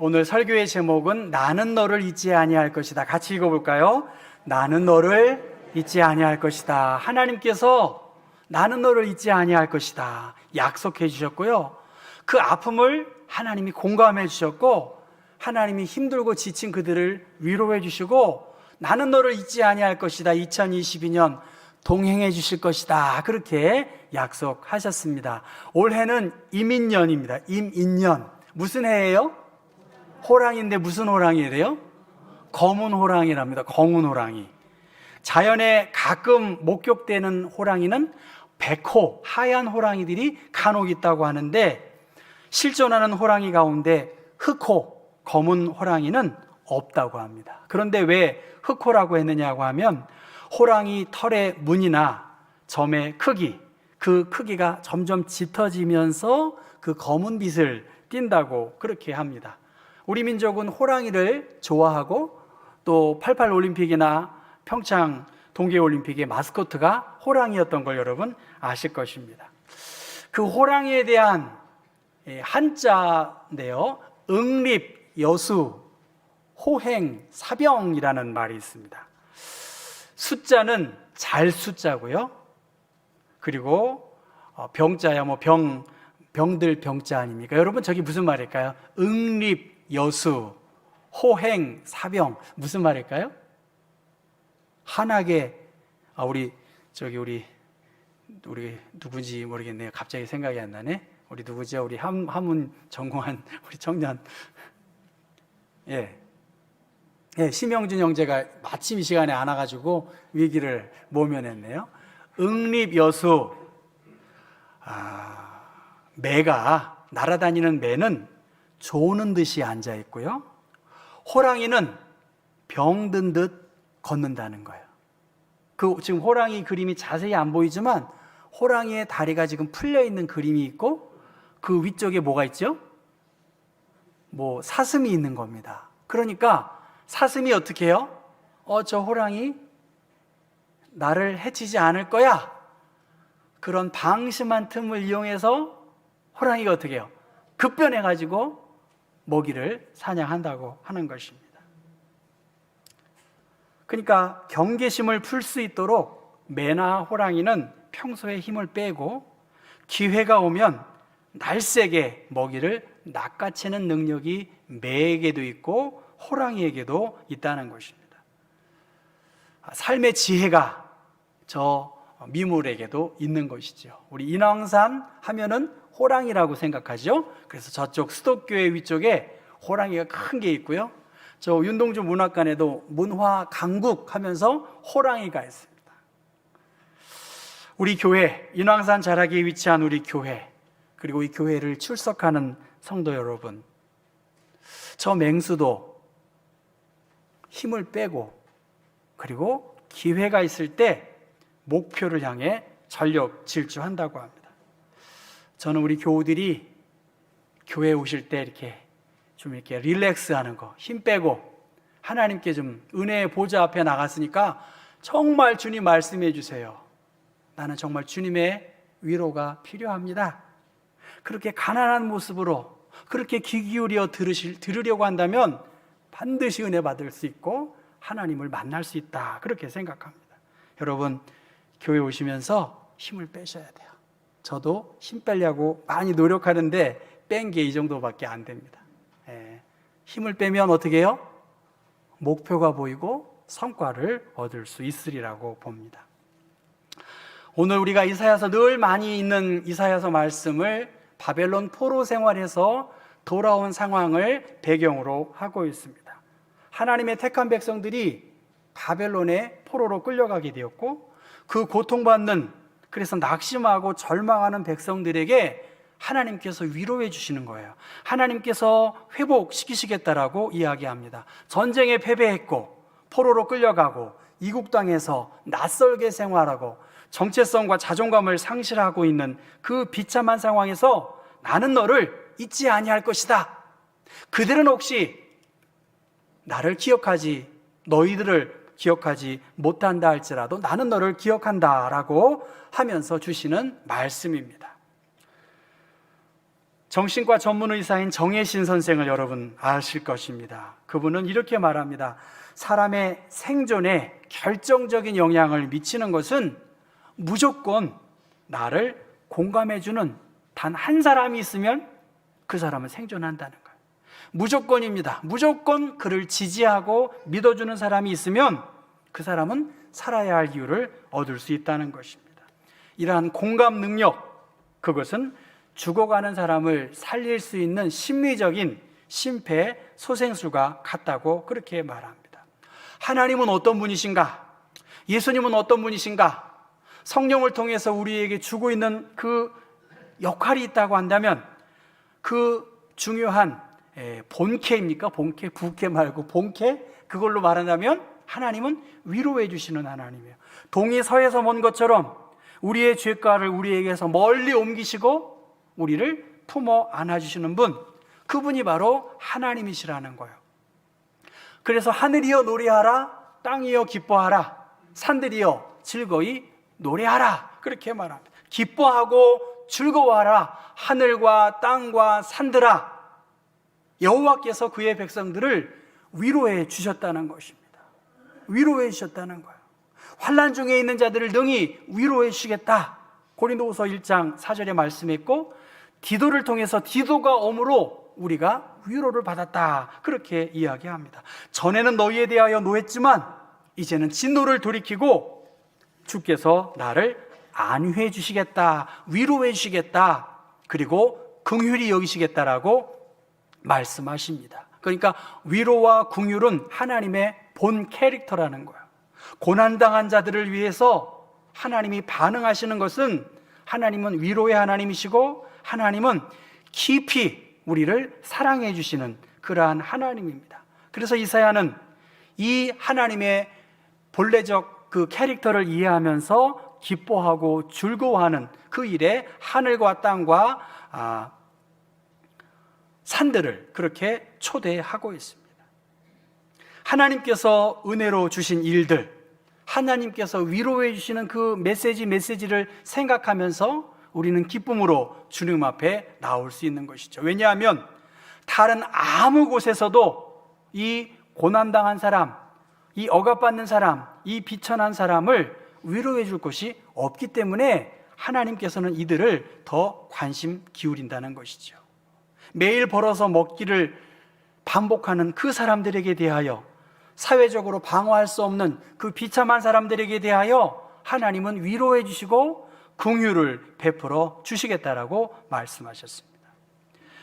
오늘 설교의 제목은 나는 너를 잊지 아니할 것이다. 같이 읽어볼까요? 나는 너를 잊지 아니할 것이다. 하나님께서 나는 너를 잊지 아니할 것이다 약속해 주셨고요, 그 아픔을 하나님이 공감해 주셨고, 하나님이 힘들고 지친 그들을 위로해 주시고, 나는 너를 잊지 아니할 것이다, 2022년 동행해 주실 것이다, 그렇게 약속하셨습니다. 올해는 임인년입니다. 임인년. 무슨 해예요? 호랑이인데 무슨 호랑이래요? 검은 호랑이랍니다. 검은 호랑이. 자연에 가끔 목격되는 호랑이는 백호, 하얀 호랑이들이 간혹 있다고 하는데, 실존하는 호랑이 가운데 흑호, 검은 호랑이는 없다고 합니다. 그런데 왜 흑호라고 했느냐고 하면, 호랑이 털의 무늬나 점의 크기, 그 크기가 점점 짙어지면서 그 검은 빛을 띈다고 그렇게 합니다. 우리 민족은 호랑이를 좋아하고, 또 88 올림픽이나 평창 동계올림픽의 마스코트가 호랑이였던 걸 여러분 아실 것입니다. 그 호랑이에 대한 한자인데요, 응립, 여수, 호행, 사병이라는 말이 있습니다. 숫자는 잘 숫자고요, 그리고 병자야, 병들 병자 아닙니까? 여러분, 저기 무슨 말일까요? 응립, 여수, 호행, 사병, 무슨 말일까요? 한하게, 우리 누군지 모르겠네요. 갑자기 생각이 안 나네. 우리 누구죠? 우리 한문 전공한 우리 청년. 심영준 형제가 마침 이 시간에 안 와가지고 위기를 모면했네요. 응립여수. 매가, 날아다니는 매는 조는 듯이 앉아 있고요, 호랑이는 병든 듯 걷는다는 거예요. 지금 호랑이 그림이 자세히 안 보이지만, 호랑이의 다리가 지금 풀려 있는 그림이 있고, 그 위쪽에 뭐가 있죠? 사슴이 있는 겁니다. 그러니까 사슴이 어떻게 해요? 저 호랑이 나를 해치지 않을 거야, 그런 방심한 틈을 이용해서 호랑이가 어떻게 해요? 급변해가지고 먹이를 사냥한다고 하는 것입니다. 그러니까 경계심을 풀 수 있도록 매나 호랑이는 평소에 힘을 빼고, 기회가 오면 날쌔게 먹이를 낚아채는 능력이 매에게도 있고 호랑이에게도 있다는 것입니다. 삶의 지혜가 저 미물에게도 있는 것이죠. 우리 인왕산 하면은 호랑이라고 생각하죠. 그래서 저쪽 수도교회 위쪽에 호랑이가 큰 게 있고요, 저 윤동주 문학관에도 문화 강국 하면서 호랑이가 있습니다. 우리 교회, 인왕산 자락에 위치한 우리 교회, 그리고 이 교회를 출석하는 성도 여러분, 저 맹수도 힘을 빼고, 그리고 기회가 있을 때 목표를 향해 전력 질주한다고 합니다. 저는 우리 교우들이 교회에 오실 때 이렇게 릴렉스 하는 거, 힘 빼고 하나님께 좀 은혜의 보좌 앞에 나갔으니까 정말 주님 말씀해 주세요. 나는 정말 주님의 위로가 필요합니다. 그렇게 가난한 모습으로 그렇게 귀 기울여 들으려고 한다면 반드시 은혜 받을 수 있고 하나님을 만날 수 있다, 그렇게 생각합니다. 여러분, 교회 오시면서 힘을 빼셔야 돼요. 저도 힘 빼려고 많이 노력하는데 뺀 게 이 정도밖에 안 됩니다. 힘을 빼면 어떻게 해요? 목표가 보이고 성과를 얻을 수 있으리라고 봅니다. 오늘 우리가 이사야서 늘 많이 읽는 이사야서 말씀을 바벨론 포로 생활에서 돌아온 상황을 배경으로 하고 있습니다. 하나님의 택한 백성들이 바벨론의 포로로 끌려가게 되었고, 그 고통받는, 그래서 낙심하고 절망하는 백성들에게 하나님께서 위로해 주시는 거예요. 하나님께서 회복시키시겠다라고 이야기합니다. 전쟁에 패배했고 포로로 끌려가고 이국 땅에서 낯설게 생활하고 정체성과 자존감을 상실하고 있는 그 비참한 상황에서 나는 너를 잊지 아니할 것이다. 그들은 혹시 나를 기억하지, 너희들을 기억하지 못한다 할지라도 나는 너를 기억한다 라고 하면서 주시는 말씀입니다. 정신과 전문 의사인 정혜신 선생을 여러분 아실 것입니다. 그분은 이렇게 말합니다. 사람의 생존에 결정적인 영향을 미치는 것은 무조건 나를 공감해주는 단 한 사람이 있으면 그 사람은 생존한다는 거예요. 무조건입니다. 무조건 그를 지지하고 믿어주는 사람이 있으면 그 사람은 살아야 할 이유를 얻을 수 있다는 것입니다. 이러한 공감 능력, 그것은 죽어가는 사람을 살릴 수 있는 심리적인 심폐소생술과 같다고 그렇게 말합니다. 하나님은 어떤 분이신가? 예수님은 어떤 분이신가? 성령을 통해서 우리에게 주고 있는 그 역할이 있다고 한다면 그 중요한 본캐입니까? 본캐, 부캐 말고 본캐? 그걸로 말한다면 하나님은 위로해 주시는 하나님이에요. 동이 서에서 먼 것처럼 우리의 죄가를 우리에게서 멀리 옮기시고 우리를 품어 안아주시는 분, 그분이 바로 하나님이시라는 거예요. 그래서 하늘이여 노래하라, 땅이여 기뻐하라, 산들이여 즐거이 노래하라, 그렇게 말합니다. 기뻐하고 즐거워하라, 하늘과 땅과 산들아. 여호와께서 그의 백성들을 위로해 주셨다는 것입니다. 위로해 주셨다는 거예요. 환난 중에 있는 자들을 능히 위로해 주시겠다. 고린도후서 1장 4절에 말씀했고, 디도를 통해서 디도가 오므로 우리가 위로를 받았다, 그렇게 이야기합니다. 전에는 너희에 대하여 노했지만 이제는 진노를 돌이키고 주께서 나를 안위해 주시겠다, 위로해 주시겠다, 그리고 긍휼히 여기시겠다라고 말씀하십니다. 그러니까 위로와 긍휼은 하나님의 본 캐릭터라는 거예요. 고난당한 자들을 위해서 하나님이 반응하시는 것은, 하나님은 위로의 하나님이시고 하나님은 깊이 우리를 사랑해 주시는 그러한 하나님입니다. 그래서 이사야는 이 하나님의 본래적 그 캐릭터를 이해하면서 기뻐하고 즐거워하는 그 일에 하늘과 땅과 산들을 그렇게 초대하고 있습니다. 하나님께서 은혜로 주신 일들, 하나님께서 위로해 주시는 그 메시지를 생각하면서 우리는 기쁨으로 주님 앞에 나올 수 있는 것이죠. 왜냐하면 다른 아무 곳에서도 이 고난당한 사람, 이 억압받는 사람, 이 비천한 사람을 위로해 줄 것이 없기 때문에 하나님께서는 이들을 더 관심 기울인다는 것이죠. 매일 벌어서 먹기를 반복하는 그 사람들에게 대하여, 사회적으로 방어할 수 없는 그 비참한 사람들에게 대하여 하나님은 위로해 주시고 긍휼을 베풀어 주시겠다라고 말씀하셨습니다.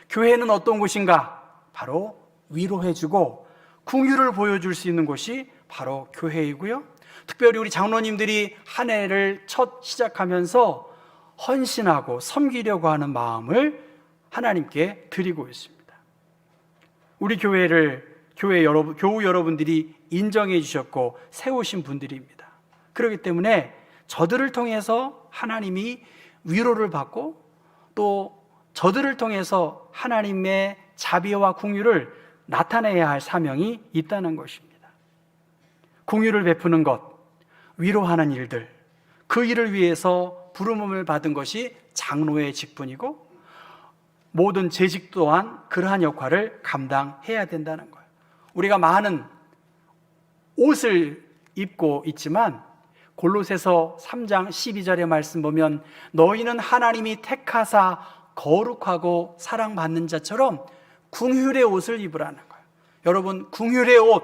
교회는 어떤 곳인가? 바로 위로해 주고 긍휼을 보여줄 수 있는 곳이 바로 교회이고요. 특별히 우리 장로님들이 한 해를 첫 시작하면서 헌신하고 섬기려고 하는 마음을 하나님께 드리고 있습니다. 우리 교우 여러분들이 인정해 주셨고 세우신 분들입니다. 그렇기 때문에 저들을 통해서 하나님이 위로를 받고 또 저들을 통해서 하나님의 자비와 긍휼을 나타내야 할 사명이 있다는 것입니다. 긍휼을 베푸는 것, 위로하는 일들, 그 일을 위해서 부름을 받은 것이 장로의 직분이고 모든 재직 또한 그러한 역할을 감당해야 된다는 거예요. 우리가 많은 옷을 입고 있지만 골로새서 3장 12절의 말씀 보면 너희는 하나님이 택하사 거룩하고 사랑받는 자처럼 긍휼의 옷을 입으라는 거예요. 여러분, 긍휼의 옷,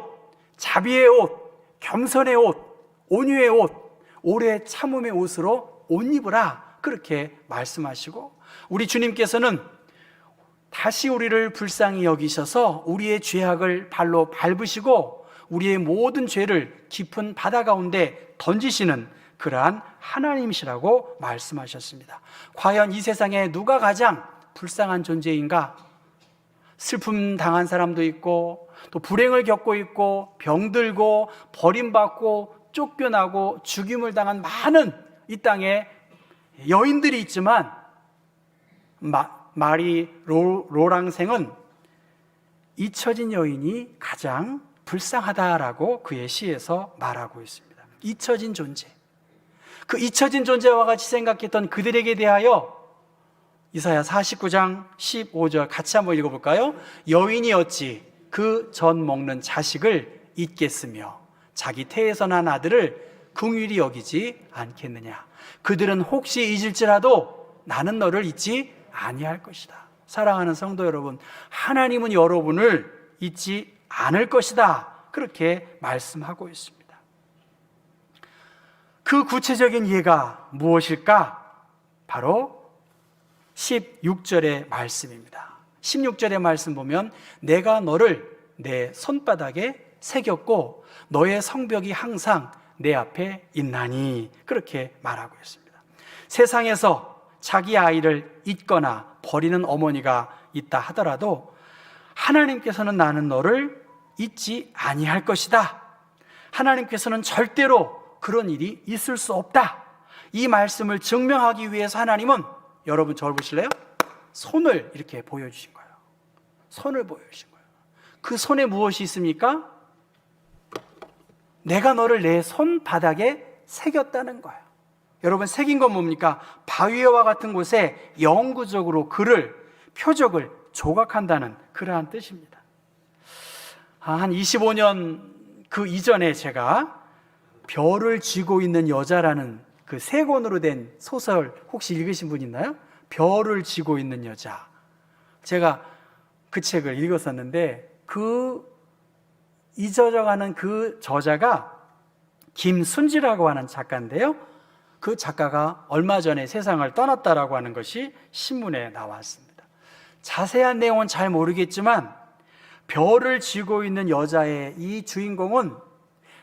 자비의 옷, 겸손의 옷, 온유의 옷, 오래 참음의 옷으로 옷 입으라, 그렇게 말씀하시고 우리 주님께서는 다시 우리를 불쌍히 여기셔서 우리의 죄악을 발로 밟으시고 우리의 모든 죄를 깊은 바다 가운데 던지시는 그러한 하나님이시라고 말씀하셨습니다. 과연 이 세상에 누가 가장 불쌍한 존재인가? 슬픔 당한 사람도 있고 또 불행을 겪고 있고 병들고 버림받고 쫓겨나고 죽임을 당한 많은 이 땅에 여인들이 있지만 마리 로랑생은 잊혀진 여인이 가장 불쌍하다라고 그의 시에서 말하고 있습니다. 잊혀진 존재, 그 잊혀진 존재와 같이 생각했던 그들에게 대하여 이사야 49장 15절 같이 한번 읽어볼까요? 여인이 어찌 그 전 먹는 자식을 잊겠으며 자기 태에서 난 아들을 긍휼히 여기지 않겠느냐. 그들은 혹시 잊을지라도 나는 너를 잊지 아니할 것이다. 사랑하는 성도 여러분, 하나님은 여러분을 잊지 않을 것이다. 그렇게 말씀하고 있습니다. 그 구체적인 예가 무엇일까? 바로 16절의 말씀입니다. 16절의 말씀 보면 내가 너를 내 손바닥에 새겼고 너의 성벽이 항상 내 앞에 있나니, 그렇게 말하고 있습니다. 세상에서 자기 아이를 잊거나 버리는 어머니가 있다 하더라도 하나님께서는 나는 너를 잊지 아니할 것이다. 하나님께서는 절대로 그런 일이 있을 수 없다. 이 말씀을 증명하기 위해서 하나님은, 여러분 저를 보실래요? 손을 이렇게 보여주신 거예요. 손을 보여주신 거예요. 그 손에 무엇이 있습니까? 내가 너를 내 손바닥에 새겼다는 거예요. 여러분, 새긴 건 뭡니까? 바위와 같은 곳에 영구적으로 글을, 표적을 조각한다는 그러한 뜻입니다. 한 25년 그 이전에 제가 별을 쥐고 있는 여자라는 그 세 권으로 된 소설 혹시 읽으신 분 있나요? 별을 쥐고 있는 여자. 제가 그 책을 읽었었는데 잊어져가는 그 저자가 김순지라고 하는 작가인데요. 그 작가가 얼마 전에 세상을 떠났다라고 하는 것이 신문에 나왔습니다. 자세한 내용은 잘 모르겠지만 별을 쥐고 있는 여자의 이 주인공은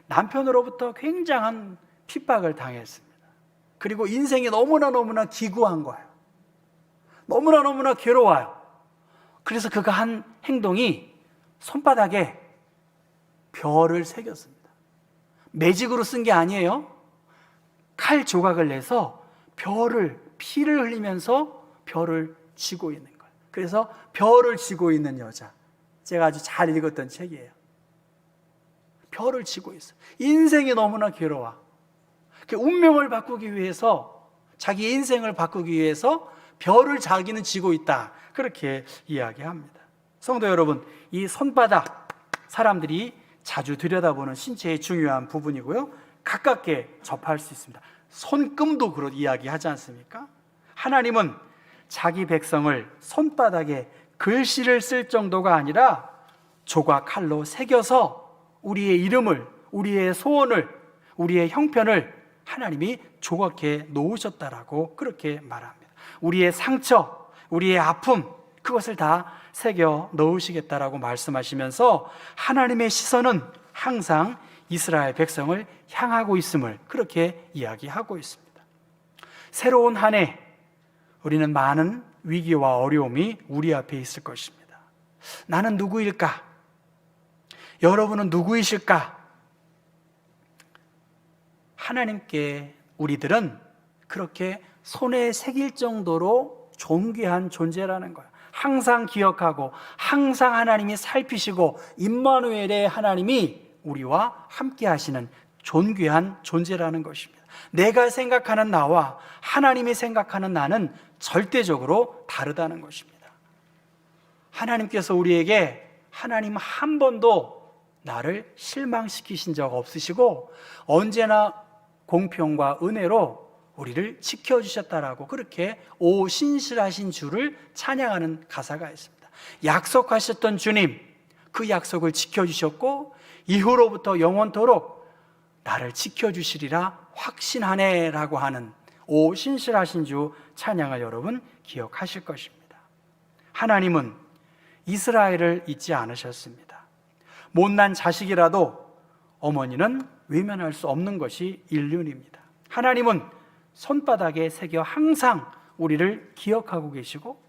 남편으로부터 굉장한 핍박을 당했습니다. 그리고 인생이 너무나 기구한 거예요. 너무나 괴로워요. 그래서 그가 한 행동이 손바닥에 별을 새겼습니다. 매직으로 쓴 게 아니에요. 칼 조각을 내서 피를 흘리면서 별을 쥐고 있는 거예요. 그래서 별을 쥐고 있는 여자. 제가 아주 잘 읽었던 책이에요. 별을 쥐고 있어요. 인생이 너무나 괴로워. 운명을 바꾸기 위해서, 자기 인생을 바꾸기 위해서 별을 자기는 쥐고 있다. 그렇게 이야기합니다. 성도 여러분, 이 손바닥, 사람들이 자주 들여다보는 신체의 중요한 부분이고요. 가깝게 접할 수 있습니다. 손금도 그런 이야기하지 않습니까? 하나님은 자기 백성을 손바닥에 글씨를 쓸 정도가 아니라 조각 칼로 새겨서 우리의 이름을, 우리의 소원을, 우리의 형편을 하나님이 조각해 놓으셨다라고 그렇게 말합니다. 우리의 상처, 우리의 아픔, 그것을 다 새겨 넣으시겠다라고 말씀하시면서 하나님의 시선은 항상 이스라엘 백성을 향하고 있음을 그렇게 이야기하고 있습니다. 새로운 한 해, 우리는 많은 위기와 어려움이 우리 앞에 있을 것입니다. 나는 누구일까? 여러분은 누구이실까? 하나님께 우리들은 그렇게 손에 새길 정도로 존귀한 존재라는 거예요. 항상 기억하고 항상 하나님이 살피시고 임마누엘의 하나님이 우리와 함께 하시는 존귀한 존재라는 것입니다. 내가 생각하는 나와 하나님이 생각하는 나는 절대적으로 다르다는 것입니다. 하나님께서 우리에게 하나님 한 번도 나를 실망시키신 적 없으시고 언제나 공평과 은혜로 우리를 지켜주셨다라고 그렇게 오 신실하신 주를 찬양하는 가사가 있습니다. 약속하셨던 주님, 그 약속을 지켜주셨고 이후로부터 영원토록 나를 지켜주시리라 확신하네 라고 하는 오 신실하신 주 찬양을 여러분 기억하실 것입니다. 하나님은 이스라엘을 잊지 않으셨습니다. 못난 자식이라도 어머니는 외면할 수 없는 것이 인륜입니다. 하나님은 손바닥에 새겨 항상 우리를 기억하고 계시고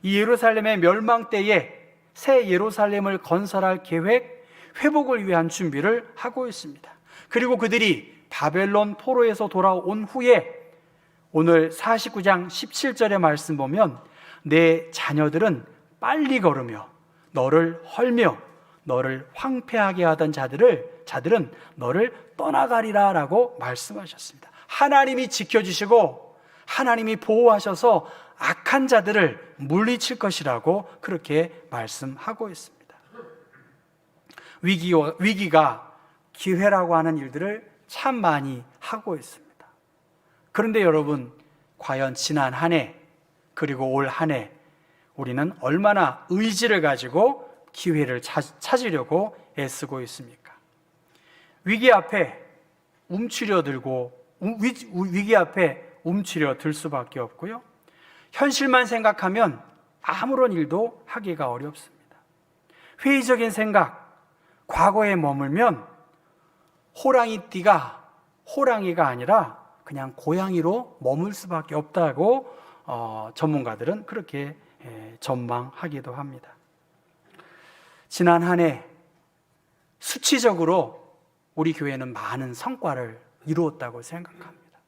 이 예루살렘의 멸망 때에 새 예루살렘을 건설할 계획, 회복을 위한 준비를 하고 있습니다. 그리고 그들이 바벨론 포로에서 돌아온 후에 오늘 49장 17절의 말씀 보면 내 자녀들은 빨리 걸으며 너를 헐며 너를 황폐하게 하던 자들은 너를 떠나가리라 라고 말씀하셨습니다. 하나님이 지켜주시고 하나님이 보호하셔서 악한 자들을 물리칠 것이라고 그렇게 말씀하고 있습니다. 위기가 기회라고 하는 일들을 참 많이 하고 있습니다. 그런데 여러분, 과연 지난 한 해 그리고 올 한 해 우리는 얼마나 의지를 가지고 기회를 찾으려고 애쓰고 있습니까? 위기 앞에 움츠려 들 수밖에 없고요. 현실만 생각하면 아무런 일도 하기가 어렵습니다. 회의적인 생각, 과거에 머물면 호랑이띠가 호랑이가 아니라 그냥 고양이로 머물 수밖에 없다고 전문가들은 그렇게 전망하기도 합니다. 지난 한 해 수치적으로 우리 교회는 많은 성과를 이루었다고 생각합니다.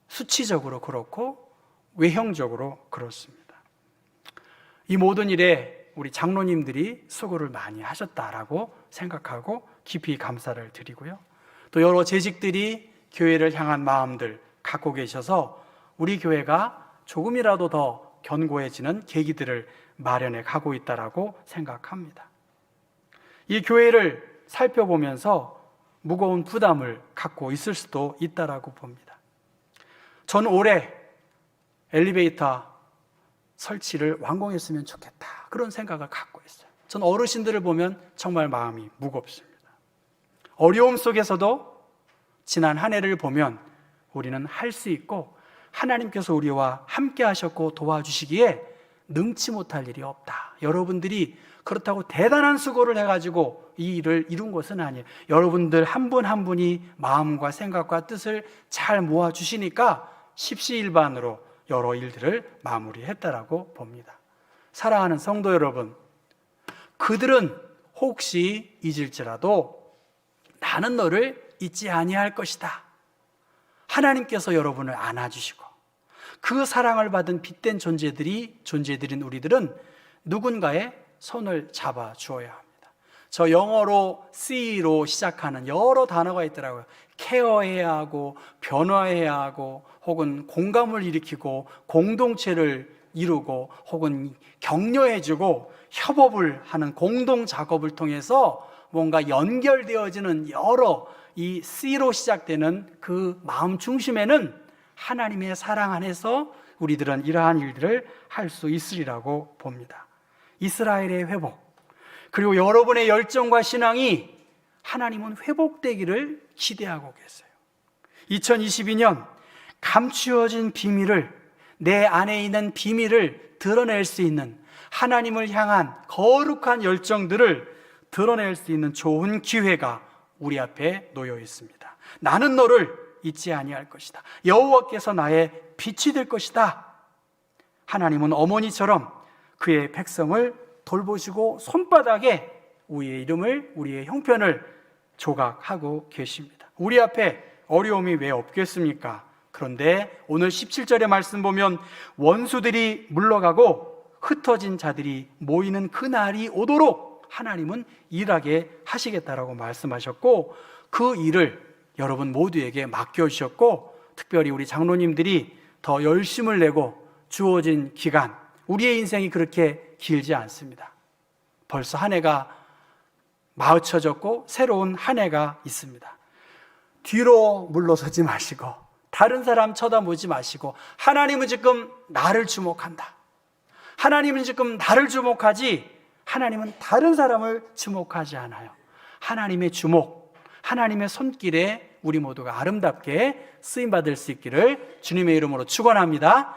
수치적으로 그렇고 외형적으로 그렇습니다. 이 모든 일에 우리 장로님들이 수고를 많이 하셨다라고 생각하고 깊이 감사를 드리고요. 또 여러 재직들이 교회를 향한 마음들 갖고 계셔서 우리 교회가 조금이라도 더 견고해지는 계기들을 마련해 가고 있다라고 생각합니다. 이 교회를 살펴보면서 무거운 부담을 갖고 있을 수도 있다라고 봅니다. 저는 올해 엘리베이터 설치를 완공했으면 좋겠다, 그런 생각을 갖고 있어요. 전 어르신들을 보면 정말 마음이 무겁습니다. 어려움 속에서도 지난 한 해를 보면 우리는 할 수 있고 하나님께서 우리와 함께 하셨고 도와주시기에 능치 못할 일이 없다. 여러분들이 그렇다고 대단한 수고를 해가지고 이 일을 이룬 것은 아니에요. 여러분들 한 분 한 분이 마음과 생각과 뜻을 잘 모아주시니까 십시일반으로 여러 일들을 마무리했다라고 봅니다. 사랑하는 성도 여러분, 그들은 혹시 잊을지라도 나는 너를 잊지 아니할 것이다. 하나님께서 여러분을 안아주시고 그 사랑을 받은 빛된 존재들인 우리들은 누군가의 손을 잡아 주어야 합니다. 저 영어로 C로 시작하는 여러 단어가 있더라고요. 케어해야 하고 변화해야 하고 혹은 공감을 일으키고 공동체를 이루고 혹은 격려해주고 협업을 하는 공동 작업을 통해서 뭔가 연결되어지는 여러 이 C로 시작되는 그 마음 중심에는 하나님의 사랑 안에서 우리들은 이러한 일들을 할 수 있으리라고 봅니다. 이스라엘의 회복, 그리고 여러분의 열정과 신앙이 하나님은 회복되기를 기대하고 계세요. 2022년 감추어진 비밀을, 내 안에 있는 비밀을 드러낼 수 있는, 하나님을 향한 거룩한 열정들을 드러낼 수 있는 좋은 기회가 우리 앞에 놓여 있습니다. 나는 너를 잊지 아니할 것이다. 여호와께서 나의 빛이 될 것이다. 하나님은 어머니처럼 그의 백성을 돌보시고 손바닥에 우리의 이름을, 우리의 형편을 조각하고 계십니다. 우리 앞에 어려움이 왜 없겠습니까? 그런데 오늘 17절의 말씀 보면 원수들이 물러가고 흩어진 자들이 모이는 그 날이 오도록 하나님은 일하게 하시겠다라고 말씀하셨고, 그 일을 여러분 모두에게 맡겨주셨고, 특별히 우리 장로님들이 더 열심을 내고 주어진 기간, 우리의 인생이 그렇게 길지 않습니다. 벌써 한 해가 마쳐졌고 새로운 한 해가 있습니다. 뒤로 물러서지 마시고 다른 사람 쳐다보지 마시고, 하나님은 지금 나를 주목한다. 하나님은 지금 나를 주목하지 하나님은 다른 사람을 주목하지 않아요. 하나님의 주목, 하나님의 손길에 우리 모두가 아름답게 쓰임받을 수 있기를 주님의 이름으로 축원합니다.